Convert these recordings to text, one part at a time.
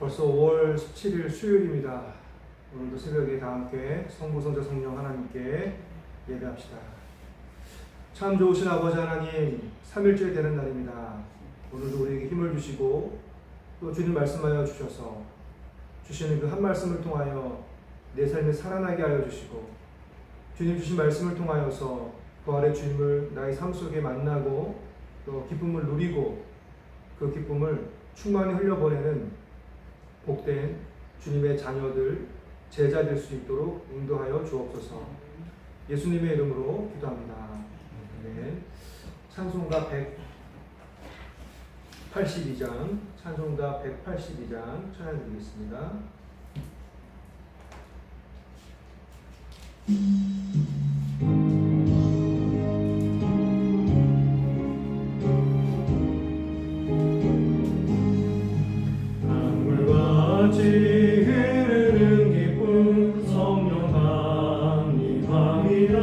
벌써 5월 17일 수요일입니다. 오늘도 새벽에 다 함께 성부, 성자, 성령 하나님께 예배합시다. 참 좋으신 아버지 하나님, 3일째 되는 날입니다. 오늘도 우리에게 힘을 주시고 또 주님 말씀하여 주셔서 주시는 그 한 말씀을 통하여 내 삶에 살아나게 하여 주시고, 주님 주신 말씀을 통하여서 부활의 주님을 나의 삶 속에 만나고 또 기쁨을 누리고 그 기쁨을 충만히 흘려보내는 복된 주님의 자녀들, 제자 될 수 있도록 인도하여 주옵소서. 예수님의 이름으로 기도합니다. 네. 찬송가 182장, 찬송가 182장 찬양드리겠습니다. 흐르는 기쁨 성령 강림함이라.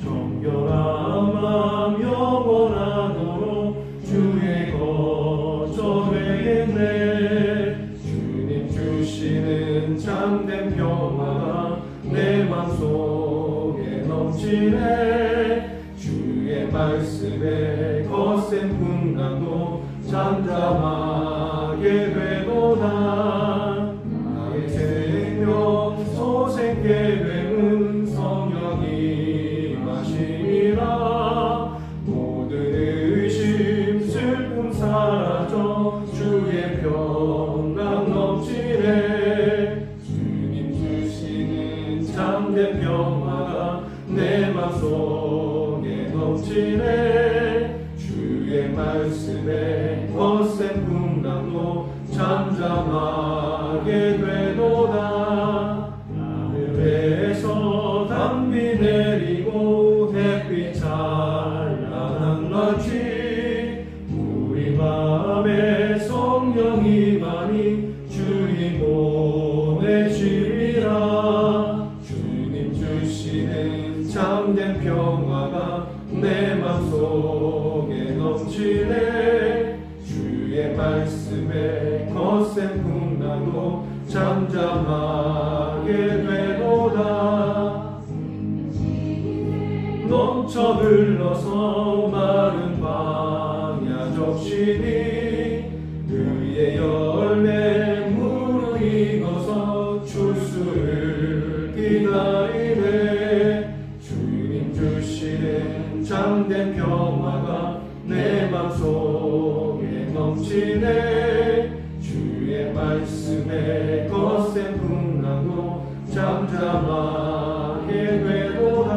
정결한 맘 영원하도록 주의 거처 되겠네. 주님 주시는 참된 평화가 내 맘속에 넘치네. 주의 말씀에 거센 풍랑도 잠잠하게 되도다. 나의 생명 소생케 되는 성령이 마심이라. 모든 의심 슬픔 사라져 주의 평강 넘치네. 주님 주시는 참된 평화가 내 맘속에 넘치네. 주의 말씀에 거센 풍랑도 잠잠하게 되도다. 하늘에서 담비 내리고 햇빛 찬란한 같이 우리 맘에 성령이 많이 주님 보내시리라. 주님 주시는 참된 평화가 내 맘속에 넘치네. 주의 말씀에 거센 풍랑도 잠잠하게 되도다. 넘쳐 흘러서 마른 광야 적시니 의의 열매 무르익어서 출수를 기다리네. 주님 주시는 참된 평화가 내 맘속에 넘치네. 주의 말씀에 거센 풍랑도 잠잠하게 되도다.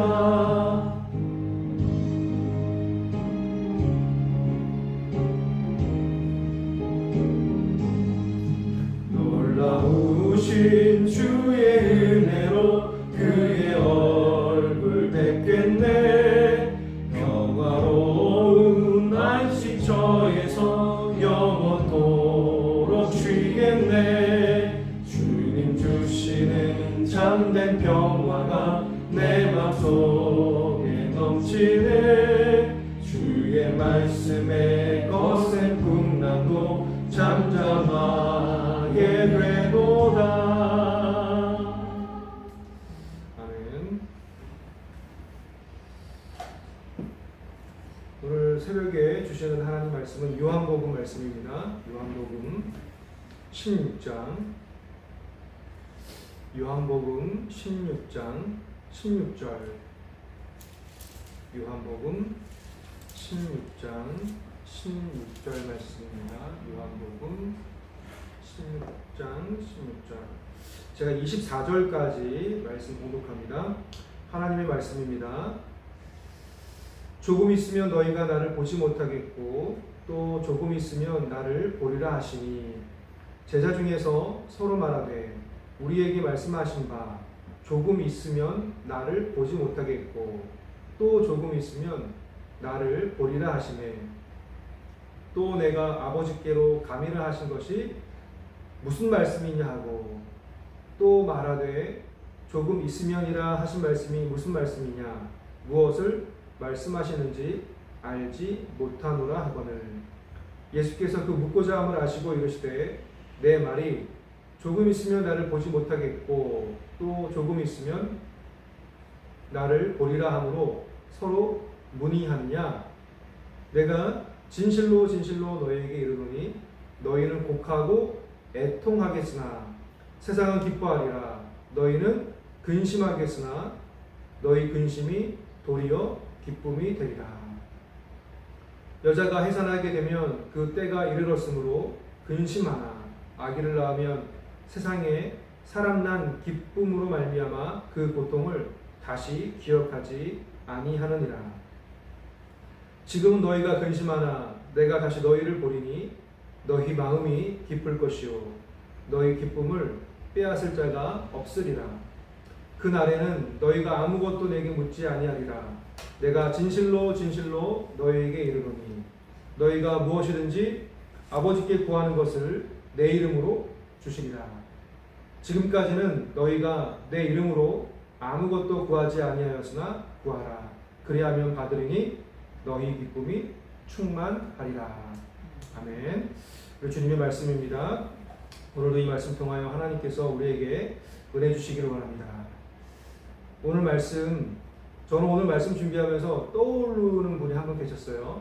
놀라우신 주의 은혜로 그의 얼굴 뵙겠네. 평화로운 안식처에서 영원토록 쉬겠네. 주님 주시는 참된 평화가 내 맘속에 넘치네. 주의 말씀에 거센 풍랑도 잠잠하게 되도다. 아멘. 오늘 새벽에 주시는 하나님 말씀은 요한복음 말씀입니다. 요한복음 16장, 요한복음 16장 16절, 요한복음 16장 16절 말씀입니다. 요한복음 16장 16절. 제가 24절까지 말씀 공독합니다. 하나님의 말씀입니다. 조금 있으면 너희가 나를 보지 못하겠고 또 조금 있으면 나를 보리라 하시니, 제자 중에서 서로 말하되 우리에게 말씀하신 바 조금 있으면 나를 보지 못하겠고 또 조금 있으면 나를 보리라 하시네. 또 내가 아버지께로 가미라 하신 것이 무슨 말씀이냐 하고 또 말하되 조금 있으면이라 하신 말씀이 무슨 말씀이냐, 무엇을 말씀하시는지 알지 못하노라 하거늘. 예수께서 그 묻고자 함을 아시고 이르시되 내 말이 조금 있으면 나를 보지 못하겠고 또 조금 있으면 나를 보리라 하므로 서로 문의하느냐. 내가 진실로 진실로 너희에게 이르노니 너희는 곡하고 애통하겠으나 세상은 기뻐하리라. 너희는 근심하겠으나 너희 근심이 도리어 기쁨이 되리라. 여자가 해산하게 되면 그 때가 이르렀으므로 근심하나 아기를 낳으면 세상에 사람 난 기쁨으로 말미암아 그 고통을 다시 기억하지 아니하느니라. 지금은 너희가 근심하나 내가 다시 너희를 보리니 너희 마음이 기쁠 것이요 너희 기쁨을 빼앗을 자가 없으리라. 그 날에는 너희가 아무것도 내게 묻지 아니하리라. 내가 진실로 진실로 너희에게 이르노니 너희가 무엇이든지 아버지께 구하는 것을 내 이름으로 주시리라. 지금까지는 너희가 내 이름으로 아무것도 구하지 아니하였으나 구하라. 그리하면 받으리니 너희 기쁨이 충만하리라. 아멘. 주님의 말씀입니다. 오늘도 이 말씀 통하여 하나님께서 우리에게 은혜 주시기를 원합니다. 오늘 말씀, 저는 오늘 말씀 준비하면서 떠오르는 분이 한 분 계셨어요.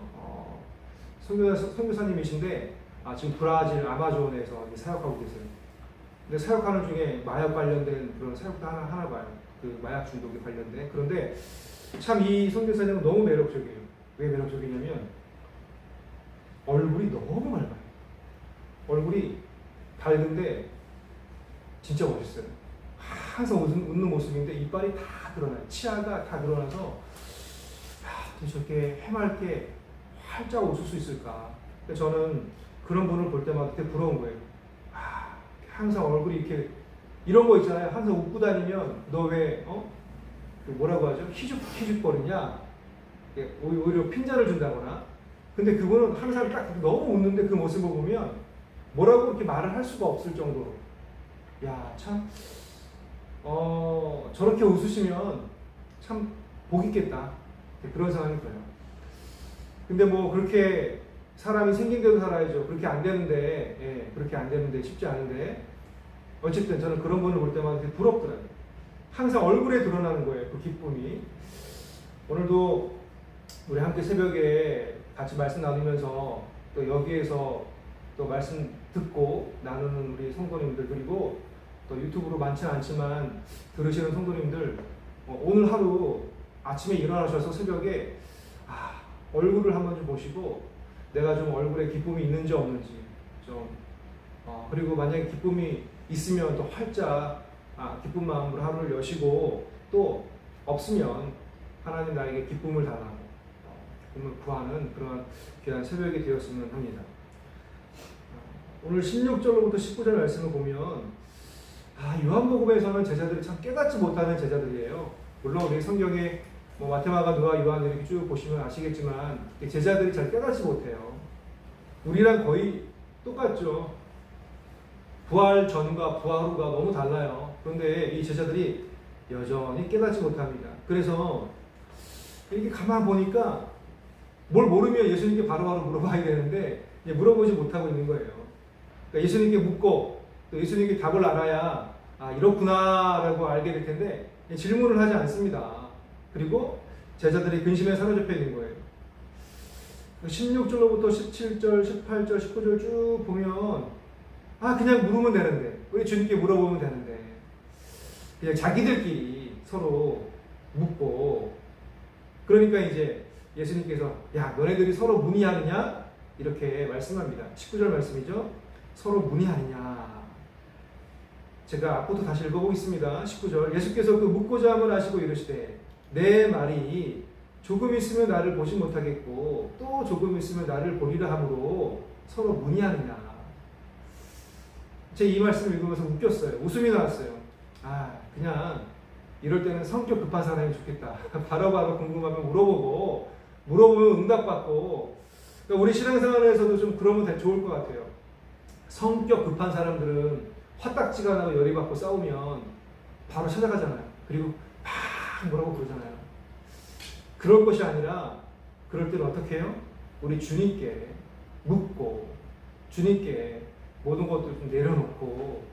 선교사님이신데 지금 브라질 아마존에서 사역하고 계세요. 근데 사역하는 중에 마약 관련된 그런 사역도 하나 봐요. 그 마약 중독에 관련된. 그런데 참 이 선교사님은 너무 매력적이에요. 왜 매력적이냐면 얼굴이 너무 맑아요. 얼굴이 밝은데 진짜 멋있어요. 항상 웃는 모습인데 이빨이 다 드러나요. 치아가 다 드러나서 어떻게 저렇게 해맑게 활짝 웃을 수 있을까. 저는 그런 분을 볼 때마다 되게 부러운 거예요. 항상 얼굴이 이렇게 이런 거 있잖아요. 항상 웃고 다니면 너 왜 뭐라고 하죠? 희죽거리냐? 오히려 핀잔을 준다거나. 근데 그분은 항상 딱 너무 웃는데 그 모습을 보면 뭐라고 이렇게 말을 할 수가 없을 정도로 야, 참 저렇게 웃으시면 참 복 있겠다. 그런 생각이 들어요. 근데 뭐 그렇게 사람이 생긴 대로 살아야죠. 그렇게 안 되는데, 그렇게 안 되는데 쉽지 않은데 어쨌든 저는 그런 분을 볼 때마다 되게 부럽더라고요. 항상 얼굴에 드러나는 거예요. 그 기쁨이. 오늘도 우리 함께 새벽에 같이 말씀 나누면서 또 여기에서 또 말씀 듣고 나누는 우리 성도님들, 그리고 또 유튜브로 많지는 않지만 들으시는 성도님들, 오늘 하루 아침에 일어나셔서 새벽에 얼굴을 한번 좀 보시고 내가 좀 얼굴에 기쁨이 있는지 없는지 좀 그리고 만약에 기쁨이 있으면 또 활짝 기쁜 마음으로 하루를 여시고, 또 없으면 하나님 나에게 기쁨을 달라고 기쁨을 구하는 그런 귀한 새벽이 되었으면 합니다. 오늘 16절로부터 19절 말씀을 보면 요한복음에서는 제자들이 참 깨닫지 못하는 제자들이에요. 물론 우리 성경에 마테마가, 누가, 요한 이렇게 쭉 보시면 아시겠지만 제자들이 잘 깨닫지 못해요. 우리랑 거의 똑같죠. 부활 전과 부활 후가 너무 달라요. 그런데 이 제자들이 여전히 깨닫지 못합니다. 그래서 이렇게 가만 보니까 뭘 모르면 예수님께 바로바로 물어봐야 되는데 물어보지 못하고 있는 거예요. 그러니까 예수님께 묻고 또 예수님께 답을 알아야 이렇구나라고 알게 될 텐데 질문을 하지 않습니다. 그리고 제자들이 근심에 사로잡혀 있는 거예요. 16절로부터 17절, 18절, 19절 쭉 보면 그냥 물으면 되는데, 우리 주님께 물어보면 되는데 그냥 자기들끼리 서로 묻고, 그러니까 이제 예수님께서 너네들이 서로 문의하느냐? 이렇게 말씀합니다. 19절 말씀이죠. 서로 문의하느냐. 제가 앞부터 다시 읽어보겠습니다. 19절. 예수께서 그 묻고자 함을 아시고 이르시되 내 말이 조금 있으면 나를 보지 못하겠고 또 조금 있으면 나를 보리라 하므로 서로 문의하느냐. 제 이 말씀을 읽으면서 웃겼어요. 웃음이 나왔어요. 그냥 이럴 때는 성격 급한 사람이 좋겠다. 바로바로 궁금하면 물어보면 응답받고. 그러니까 우리 신앙생활에서도 좀 그러면 좋을 것 같아요. 성격 급한 사람들은 화딱지가 나고 열이 받고 싸우면 바로 찾아가잖아요. 그리고 막 뭐라고 그러잖아요. 그럴 것이 아니라 그럴 때는 어떻게 해요? 우리 주님께 묻고 주님께 모든 것들을 좀 내려놓고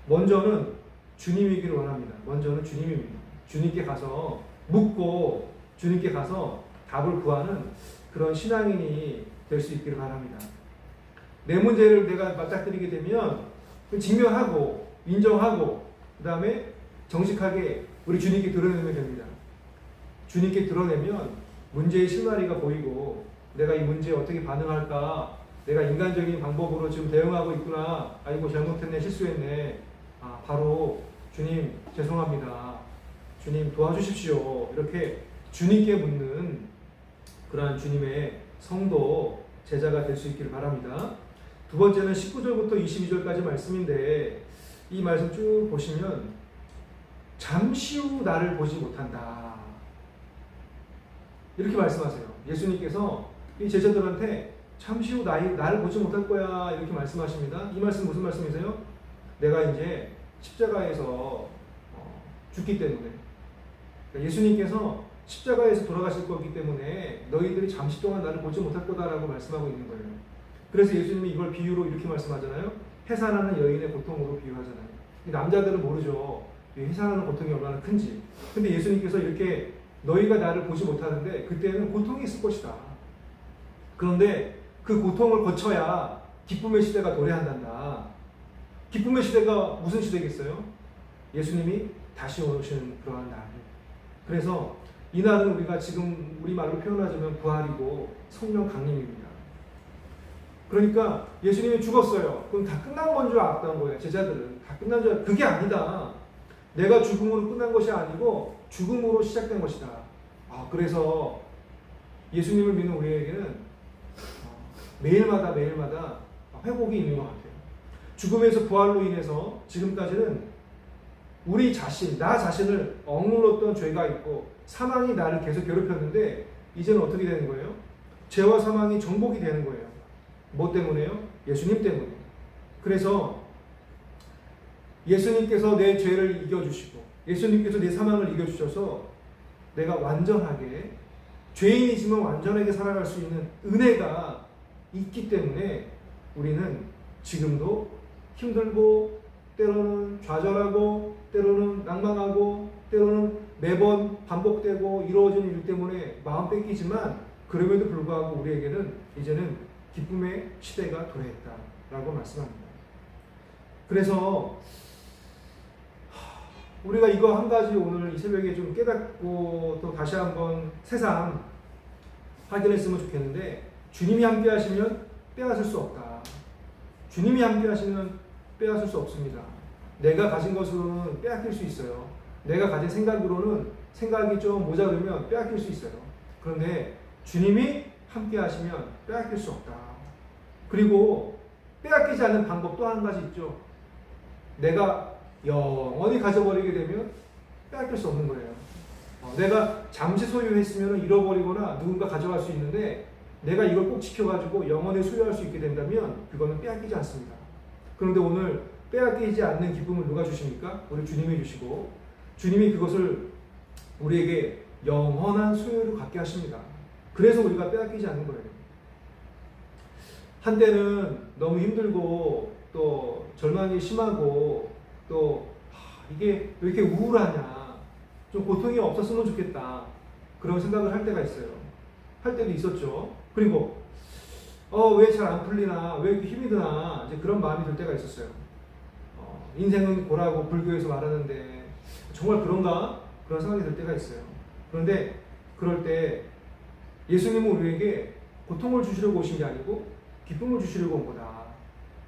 먼저는 주님이기를 원합니다. 먼저는 주님입니다. 주님께 가서 묻고 주님께 가서 답을 구하는 그런 신앙인이 될 수 있기를 바랍니다. 내 문제를 내가 맞닥뜨리게 되면 직면하고 인정하고 그 다음에 정직하게 우리 주님께 드러내면 됩니다. 주님께 드러내면 문제의 실마리가 보이고 내가 이 문제에 어떻게 반응할까, 내가 인간적인 방법으로 지금 대응하고 있구나, 아이고 잘못했네, 실수했네, 바로 주님 죄송합니다, 주님 도와주십시오, 이렇게 주님께 묻는 그러한 주님의 성도 제자가 될 수 있기를 바랍니다. 두 번째는 19절부터 22절까지 말씀인데 이 말씀 쭉 보시면 잠시 후 나를 보지 못한다 이렇게 말씀하세요. 예수님께서 이 제자들한테 잠시 후 나를 보지 못할 거야 이렇게 말씀하십니다. 이 말씀 무슨 말씀이세요? 내가 이제 십자가에서 죽기 때문에, 그러니까 예수님께서 십자가에서 돌아가실 거기 때문에 너희들이 잠시 동안 나를 보지 못할 거다라고 말씀하고 있는 거예요. 그래서 예수님이 이걸 비유로 이렇게 말씀하잖아요. 해산하는 여인의 고통으로 비유하잖아요. 남자들은 모르죠. 해산하는 고통이 얼마나 큰지. 근데 예수님께서 이렇게 너희가 나를 보지 못하는데 그때는 고통이 있을 것이다. 그런데 그 고통을 거쳐야 기쁨의 시대가 도래한단다. 기쁨의 시대가 무슨 시대겠어요? 예수님이 다시 오시는 그러한 날. 그래서 이 날은 우리가 지금 우리말로 표현하자면 부활이고 성령 강림입니다. 그러니까 예수님이 죽었어요. 그럼 다 끝난 건 줄 알았던 거예요. 제자들은 다 끝난 줄 알았어요. 그게 아니다. 내가 죽음으로 끝난 것이 아니고 죽음으로 시작된 것이다. 그래서 예수님을 믿는 우리에게는 매일마다 회복이 있는 것 같아요. 죽음에서 부활로 인해서 지금까지는 우리 자신, 나 자신을 억눌렀던 죄가 있고 사망이 나를 계속 괴롭혔는데 이제는 어떻게 되는 거예요? 죄와 사망이 정복이 되는 거예요. 뭐 때문에요? 예수님 때문에. 그래서 예수님께서 내 죄를 이겨주시고 예수님께서 내 사망을 이겨주셔서 내가 완전하게, 죄인이지만 완전하게 살아갈 수 있는 은혜가 있기 때문에 우리는 지금도 힘들고 때로는 좌절하고 때로는 낭망하고 때로는 매번 반복되고 이루어지는 일 때문에 마음 뺏기지만 그럼에도 불구하고 우리에게는 이제는 기쁨의 시대가 도래했다라고 말씀합니다. 그래서 우리가 이거 한 가지 오늘 이 새벽에 좀 깨닫고 또 다시 한번 새삼 확인했으면 좋겠는데, 주님이 함께 하시면 빼앗을 수 없다. 주님이 함께 하시면 빼앗을 수 없습니다. 내가 가진 것으로는 빼앗길 수 있어요. 내가 가진 생각으로는 생각이 좀 모자르면 빼앗길 수 있어요. 그런데 주님이 함께 하시면 빼앗길 수 없다. 그리고 빼앗기지 않는 방법 또 한 가지 있죠. 내가 영원히 가져버리게 되면 빼앗길 수 없는 거예요. 내가 잠시 소유했으면 잃어버리거나 누군가 가져갈 수 있는데 내가 이걸 꼭 지켜가지고 영원히 소유할 수 있게 된다면 그거는 빼앗기지 않습니다. 그런데 오늘 빼앗기지 않는 기쁨을 누가 주십니까? 우리 주님이 주시고, 주님이 그것을 우리에게 영원한 소유를 갖게 하십니다. 그래서 우리가 빼앗기지 않는 거예요. 한때는 너무 힘들고 또 절망이 심하고 또 이게 왜 이렇게 우울하냐, 좀 고통이 없었으면 좋겠다, 그런 생각을 할 때가 있어요. 할 때도 있었죠. 그리고 왜 잘 안 풀리나, 왜 이렇게 힘이 드나, 이제 그런 마음이 들 때가 있었어요. 인생은 고라고 불교에서 말하는데 정말 그런가? 그런 생각이 들 때가 있어요. 그런데 그럴 때 예수님은 우리에게 고통을 주시려고 오신 게 아니고 기쁨을 주시려고 온 거다.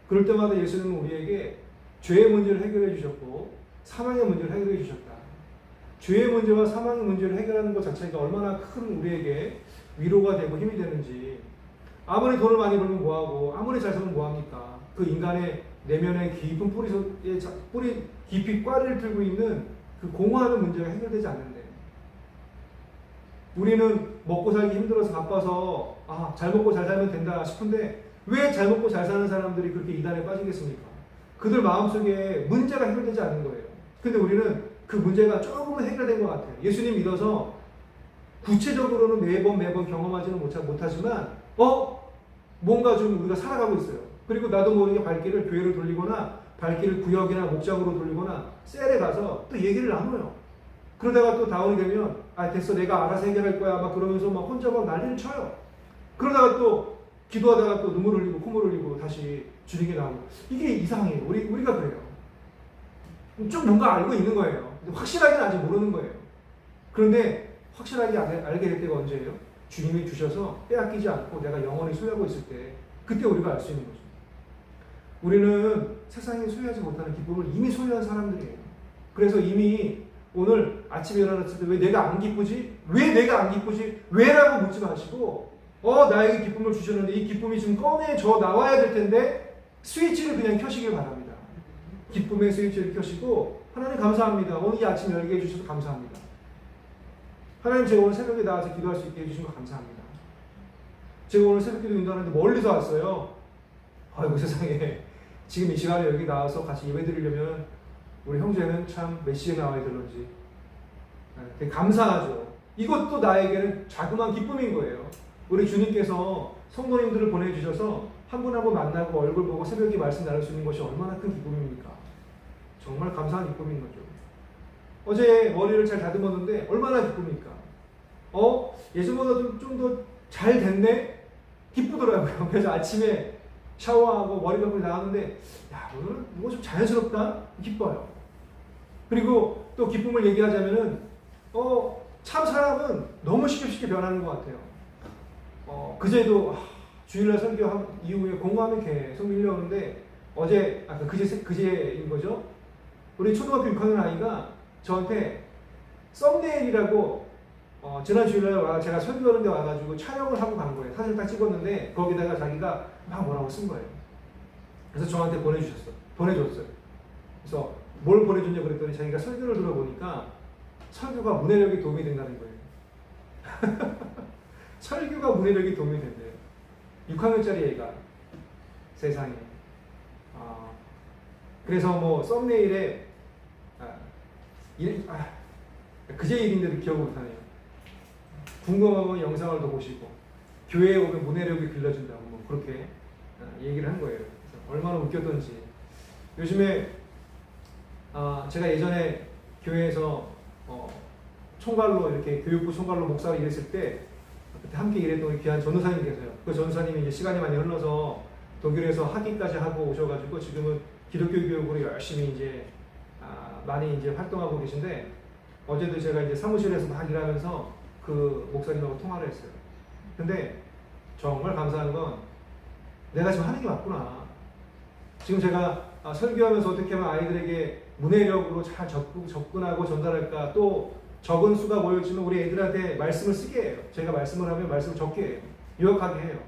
그럴 때마다 예수님은 우리에게 죄의 문제를 해결해 주셨고 사망의 문제를 해결해 주셨다. 죄의 문제와 사망의 문제를 해결하는 것 자체가 얼마나 큰 우리에게 위로가 되고 힘이 되는지. 아무리 돈을 많이 벌면 뭐하고 아무리 잘 살면 뭐합니까? 그 인간의 내면의 깊은 뿌리 깊이 꽈리를 들고 있는 그 공허하는 문제가 해결되지 않는데, 우리는 먹고 살기 힘들어서 바빠서 잘 먹고 잘 살면 된다 싶은데 왜 잘 먹고 잘 사는 사람들이 그렇게 이단에 빠지겠습니까? 그들 마음속에 문제가 해결되지 않는 거예요. 근데 우리는 그 문제가 조금은 해결된 것 같아요. 예수님 믿어서 구체적으로는 매번 경험하지는 못하지만 뭔가 좀 우리가 살아가고 있어요. 그리고 나도 모르게 발길을 교회로 돌리거나 발길을 구역이나 목장으로 돌리거나 셀에 가서 또 얘기를 나눠요. 그러다가 또 다운이 되면 됐어 내가 알아서 해결할 거야 막 그러면서 막 혼자 막 난리를 쳐요. 그러다가 또 기도하다가 또 눈물 흘리고 콧물 흘리고 다시 주님께 나오고 이게 이상해요. 우리가 그래요. 좀 뭔가 알고 있는 거예요. 근데 확실하게는 아직 모르는 거예요. 그런데 확실하게 알게 될 때가 언제예요? 주님이 주셔서 빼앗기지 않고 내가 영원히 소유하고 있을 때 그때 우리가 알 수 있는 거죠. 우리는 세상에 소유하지 못하는 기쁨을 이미 소유한 사람들이에요. 그래서 이미 오늘 아침에 일어났을 때 왜 내가 안 기쁘지? 왜 내가 안 기쁘지? 왜라고 묻지 마시고 나에게 기쁨을 주셨는데 이 기쁨이 지금 꺼내져 나와야 될 텐데 스위치를 그냥 켜시길 바랍니다. 기쁨의 스위치를 켜시고 하나님 감사합니다. 오늘 이 아침 열게 해주셔서 감사합니다. 하나님 제가 오늘 새벽에 나와서 기도할 수 있게 해주신 거 감사합니다. 제가 오늘 새벽기도 인도하는데 멀리서 왔어요. 아이고 세상에 지금 이 시간에 여기 나와서 같이 예배 드리려면 우리 형제는 참 몇 시에 나와야 되는지 되게 감사하죠. 이것도 나에게는 자그마한 기쁨인 거예요. 우리 주님께서 성도님들을 보내주셔서 한 분 한 분 만나고 얼굴 보고 새벽에 말씀 나눌 수 있는 것이 얼마나 큰 기쁨입니까? 정말 감사한 기쁨인 거죠. 어제 머리를 잘 다듬었는데 얼마나 기쁩니까? 예전보다 좀 더 잘 됐네? 기쁘더라고요. 그래서 아침에 샤워하고 머리 감고 나왔는데 오늘은 이거 좀 자연스럽다? 기뻐요. 그리고 또 기쁨을 얘기하자면은 참 사람은 너무 쉽게 변하는 것 같아요. 그제도 주일날 설교 이후에 공부하면 계속 밀려오는데 그제인 거죠. 우리 초등학교 6학년 아이가 저한테 썸네일이라고 지난 주일날 제가 설교하는 데 와가지고 촬영을 하고 간 거예요. 사진을 딱 찍었는데 거기다가 자기가 막 뭐라고 쓴 거예요. 그래서 저한테 보내줬어요. 그래서 뭘 보내줬냐 그랬더니 자기가 설교를 들어보니까 설교가 문해력에 도움이 된다는 거예요. 설교가 문해력에 도움이 된대요. 6학년짜리 애가 세상에. 그래서 뭐 썸네일에 그제 일인데도 기억을 못하네요. 궁금하면 영상을 더 보시고 교회에 오면 문해력이 길러진다고 뭐 그렇게 얘기를 한 거예요. 그래서 얼마나 웃겼던지. 요즘에 제가 예전에 교회에서 총괄로 이렇게 교육부 총괄로 목사로 일했을 때 그때 함께 일했던 우리 귀한 전도사님 계세요. 그 전도사님이 이제 시간이 많이 흘러서 독일에서 학위까지 하고 오셔가지고 지금은 기독교 교육으로 열심히 이제 많이 이제 활동하고 계신데 어제도 제가 이제 사무실에서 막 일하면서 그 목사님하고 통화를 했어요. 근데 정말 감사한 건 내가 지금 하는 게 맞구나. 지금 제가 설교하면서 어떻게 하면 아이들에게 문해력으로 잘 접근하고 전달할까. 또 적은 수가 모였지만 우리 애들한테 말씀을 쓰게 해요. 제가 말씀을 하면 말씀을 적게 해요. 유역하게 해요.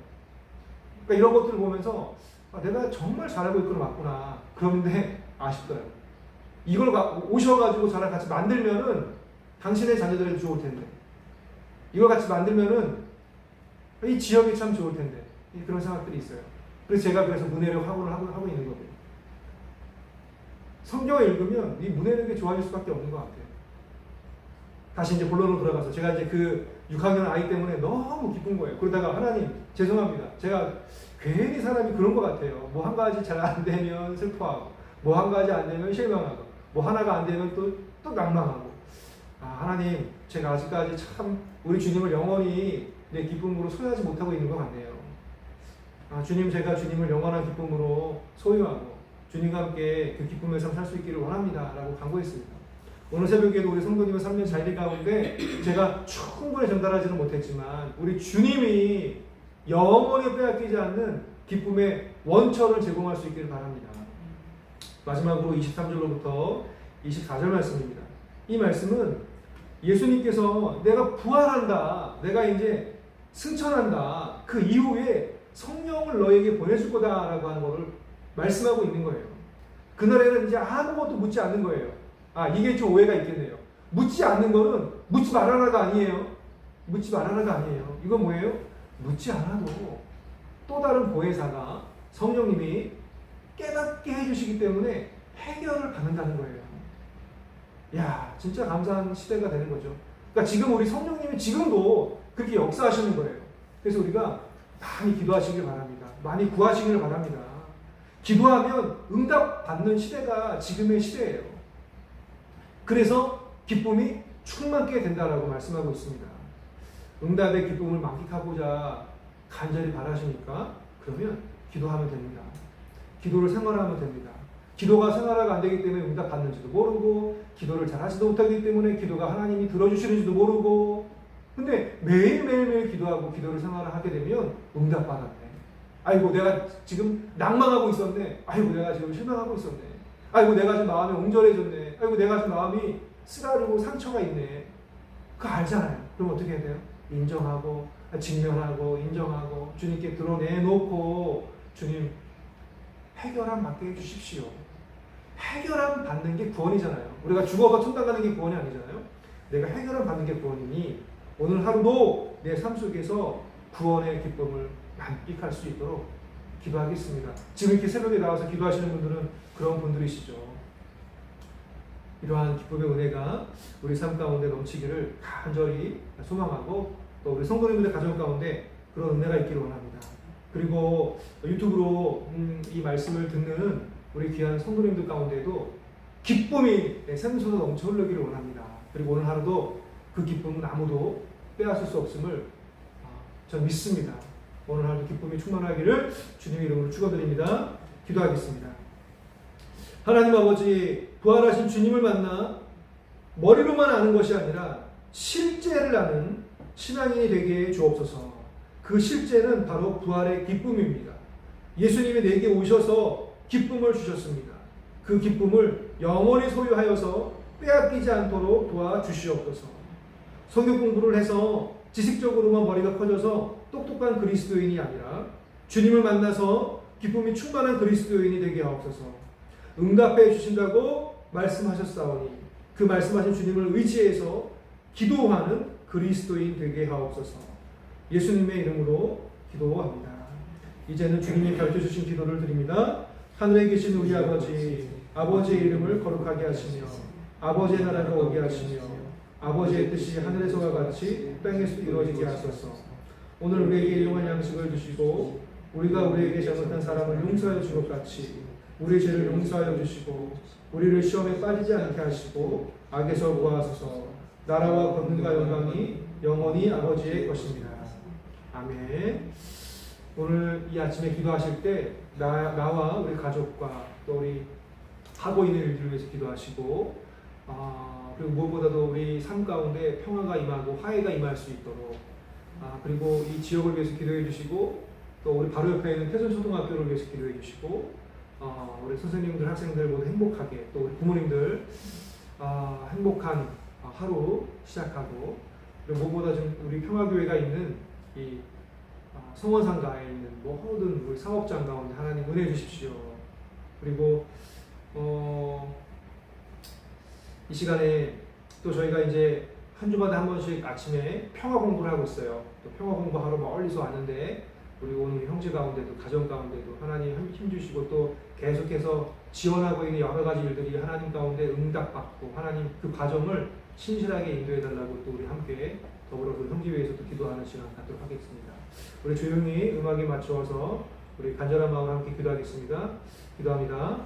그러니까 이런 것들을 보면서 내가 정말 잘하고 있구나 맞구나. 그런데 아쉽더라고요. 이걸 오셔가지고 저랑 같이 만들면은 당신의 자녀들에게 좋을 텐데 이걸 같이 만들면은 이 지역이 참 좋을 텐데 그런 생각들이 있어요. 그래서 제가 문해력 학원을 하고 있는 거고요. 성경을 읽으면 이 문해력이 좋아질 수밖에 없는 것 같아요. 다시 이제 본론으로 돌아가서 제가 이제 그 6학년 아이 때문에 너무 기쁜 거예요. 그러다가 하나님 죄송합니다. 제가 괜히 사람이 그런 것 같아요. 뭐 한 가지 잘 안 되면 슬퍼하고 뭐 한 가지 안 되면 실망하고 뭐 하나가 안 되면 또 낭망하고 하나님 제가 아직까지 참 우리 주님을 영원히 내 기쁨으로 소유하지 못하고 있는 것 같네요. 주님 제가 주님을 영원한 기쁨으로 소유하고 주님과 함께 그 기쁨의 삶 살 수 있기를 원합니다 라고 간구했습니다. 오늘 새벽에도 우리 성도님의 삶의 자리 가운데 제가 충분히 전달하지는 못했지만 우리 주님이 영원히 빼앗기지 않는 기쁨의 원천을 제공할 수 있기를 바랍니다. 마지막으로 23절로부터 24절 말씀입니다. 이 말씀은 예수님께서 내가 부활한다, 내가 이제 승천한다, 그 이후에 성령을 너에게 보내줄 거다라고 하는 것을 말씀하고 있는 거예요. 그날에는 이제 아무것도 묻지 않는 거예요. 이게 좀 오해가 있겠네요. 묻지 않는 거는 묻지 말아라가 아니에요. 묻지 말아라가 아니에요. 이건 뭐예요? 묻지 않아도 또 다른 보혜사가 성령님이 깨닫게 해주시기 때문에 해결을 받는다는 거예요. 야, 진짜 감사한 시대가 되는 거죠. 그러니까 지금 우리 성령님이 지금도 그렇게 역사하시는 거예요. 그래서 우리가 많이 기도하시길 바랍니다. 많이 구하시기를 바랍니다. 기도하면 응답 받는 시대가 지금의 시대예요. 그래서 기쁨이 충만케 된다라고 말씀하고 있습니다. 응답의 기쁨을 만끽하고자 간절히 바라시니까 그러면 기도하면 됩니다. 기도를 생활하면 됩니다. 기도가 생활화가 안 되기 때문에 응답 받는지도 모르고, 기도를 잘 하지도 못하기 때문에 기도가 하나님이 들어주시는지도 모르고, 근데 매일매일 기도하고 기도를 생활하게 되면 응답 받았네. 아이고 내가 지금 낭망하고 있었네. 아이고 내가 지금 실망하고 있었네. 아이고 내가 지금 마음이 옹졸해졌네. 아이고 내가 지금 마음이 쓰라리고 상처가 있네. 그거 알잖아요. 그럼 어떻게 해야 돼요? 인정하고 직면하고 인정하고 주님께 드러내놓고, 주님 해결함 받게 해주십시오. 해결함 받는 게 구원이잖아요. 우리가 죽어서 천당 가는 게 구원이 아니잖아요. 내가 해결함 받는 게 구원이니 오늘 하루도 내 삶 속에서 구원의 기쁨을 만끽할 수 있도록 기도하겠습니다. 지금 이렇게 새벽에 나와서 기도하시는 분들은 그런 분들이시죠. 이러한 기쁨의 은혜가 우리 삶 가운데 넘치기를 간절히 소망하고, 또 우리 성도님들의 가정 가운데 그런 은혜가 있기를 원합니다. 그리고 유튜브로 이 말씀을 듣는 우리 귀한 성도님들 가운데도 기쁨이 샘솟아 넘쳐 흐르기를 원합니다. 그리고 오늘 하루도 그 기쁨은 아무도 빼앗을 수 없음을 전 믿습니다. 오늘 하루도 기쁨이 충만하기를 주님의 이름으로 축원드립니다. 기도하겠습니다. 하나님 아버지, 부활하신 주님을 만나 머리로만 아는 것이 아니라 실제를 아는 신앙인이 되게 주옵소서. 그 실제는 바로 부활의 기쁨입니다. 예수님이 내게 오셔서 기쁨을 주셨습니다. 그 기쁨을 영원히 소유하여서 빼앗기지 않도록 도와주시옵소서. 성경 공부를 해서 지식적으로만 머리가 커져서 똑똑한 그리스도인이 아니라 주님을 만나서 기쁨이 충만한 그리스도인이 되게 하옵소서. 응답해 주신다고 말씀하셨사오니 그 말씀하신 주님을 의지해서 기도하는 그리스도인 되게 하옵소서. 예수님의 이름으로 기도합니다. 이제는 주님이 가르쳐 주신 기도를 드립니다. 하늘에 계신 우리 아버지, 아버지의 이름을 거룩하게 하시며 아버지의 나라가 오게 하시며 아버지의 뜻이 하늘에서와 같이 땅에서 이루어지게 하소서. 오늘 우리에게 일용할 양식을 주시고 우리가 우리에게 잘못한 사람을 용서하여 준 것 같이 우리 죄를 용서하여 주시고 우리를 시험에 빠지지 않게 하시고 악에서 구하소서. 나라와 권능과 영광이 영원히 아버지의 것입니다. 아멘. 오늘 이 아침에 기도하실 때 나와 우리 가족과 또 우리 하고 있는 일들을 위해서 기도하시고, 그리고 무엇보다도 우리 삶 가운데 평화가 임하고 화해가 임할 수 있도록, 그리고 이 지역을 위해서 기도해 주시고, 또 우리 바로 옆에 있는 태전초등학교를 위해서 기도해 주시고, 우리 선생님들, 학생들 모두 행복하게, 또 우리 부모님들 행복한 하루 시작하고, 그리고 무엇보다 좀 우리 평화교회가 있는 이 성원상가에 있는 모든 우리 사업장 가운데 하나님 은혜 주십시오. 그리고 이 시간에 또 저희가 이제 한 주마다 한 번씩 아침에 평화 공부를 하고 있어요. 또 평화 공부하러 멀리서 왔는데 우리 오늘 형제 가운데도 가정 가운데도 하나님 힘주시고 또 계속해서 지원하고 있는 여러 가지 일들이 하나님 가운데 응답받고 하나님 그 과정을 신실하게 인도해달라고 또 우리 함께 더불어서 형제회에서도 기도하는 시간 갖도록 하겠습니다. 우리 조용히 음악에 맞추어서 우리 간절한 마음으로 함께 기도하겠습니다. 기도합니다.